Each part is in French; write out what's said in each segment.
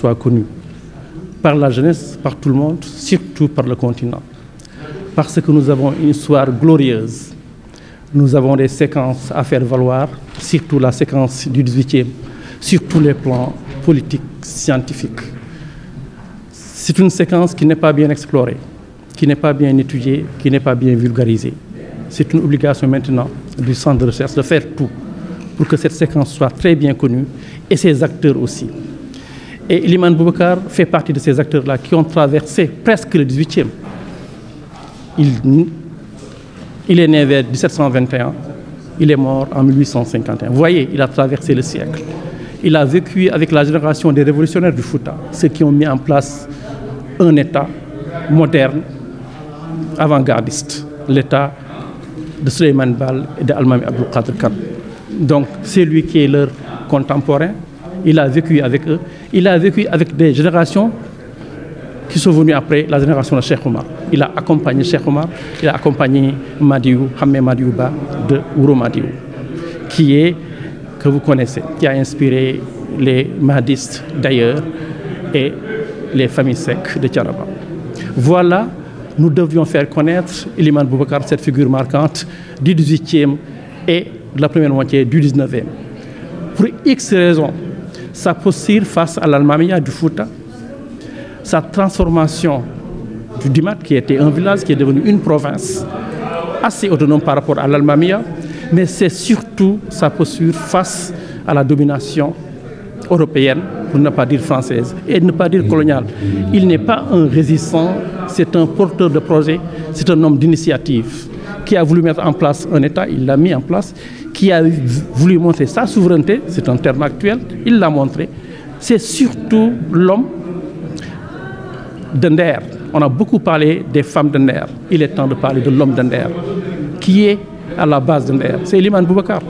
soit connu par la jeunesse, par tout le monde, surtout par le continent. Parce que nous avons une histoire glorieuse. Nous avons des séquences à faire valoir, surtout la séquence du 18e, sur tous les plans politiques, scientifiques. C'est une séquence qui n'est pas bien explorée, qui n'est pas bien étudiée, qui n'est pas bien vulgarisée. C'est une obligation maintenant du centre de recherche de faire tout pour que cette séquence soit très bien connue et ses acteurs aussi. Et Elimane Boubacar fait partie de ces acteurs-là qui ont traversé presque le 18e. Il est né vers 1721, il est mort en 1851. Vous voyez, il a traversé le siècle. Il a vécu avec la génération des révolutionnaires du Fouta, ceux qui ont mis en place un État moderne, avant-gardiste, l'État de Souleymane Baal et d'Almami Abdul Qadir Khan. Donc, c'est lui qui est leur contemporain. Il a vécu avec eux. Il a vécu avec des générations qui sont venues après la génération de Cheikh Omar. Il a accompagné Cheikh Omar, il a accompagné Madiou, Hamé Madiou Ba de Ouro Madiou, que vous connaissez, qui a inspiré les Mahdistes d'ailleurs et les familles secs de Thiénaba. Voilà, nous devions faire connaître Elimane Boubacar, cette figure marquante du 18e et de la première moitié du 19e. Pour X raisons, sa posture face à l'Almamia du Fouta, sa transformation du Dimat, qui était un village, qui est devenu une province assez autonome par rapport à l'Almamia, mais c'est surtout sa posture face à la domination européenne, pour ne pas dire française, et ne pas dire coloniale. Il n'est pas un résistant, c'est un porteur de projet, c'est un homme d'initiative qui a voulu mettre en place un État, il l'a mis en place, qui a voulu montrer sa souveraineté, c'est un terme actuel, il l'a montré. C'est surtout l'homme de Nder. On a beaucoup parlé des femmes de Nder. Il est temps de parler de l'homme de Nder, qui est à la base de Nder. C'est Elimane Boubacar.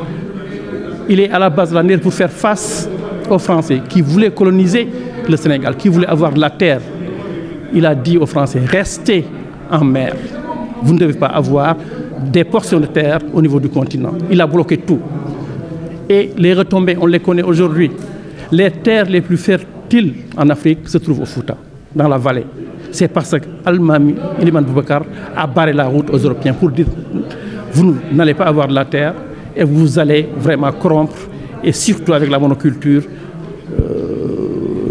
Il est à la base de la Nder pour faire face aux Français qui voulaient coloniser le Sénégal, qui voulaient avoir de la terre. Il a dit aux Français, restez en mer. Vous ne devez pas avoir des portions de terre au niveau du continent. Il a bloqué tout. Et les retombées, on les connaît aujourd'hui. Les terres les plus fertiles en Afrique se trouvent au Fouta, dans la vallée. C'est parce qu'Almami Elimane Boubacar a barré la route aux Européens pour dire vous n'allez pas avoir de la terre et vous allez vraiment corrompre, et surtout avec la monoculture,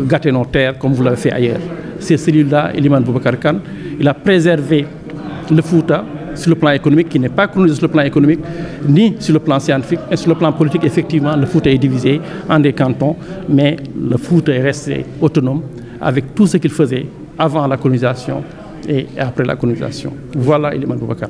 gâter nos terres comme vous l'avez fait ailleurs. C'est celui-là, Elimane Boubacar Khan. Il a préservé le Fouta sur le plan économique, qui n'est pas colonisé sur le plan économique, ni sur le plan scientifique, et sur le plan politique, effectivement, le Fouta est divisé en des cantons, mais le Fouta est resté autonome avec tout ce qu'il faisait avant la colonisation et après la colonisation. Voilà Elimane Boubacar.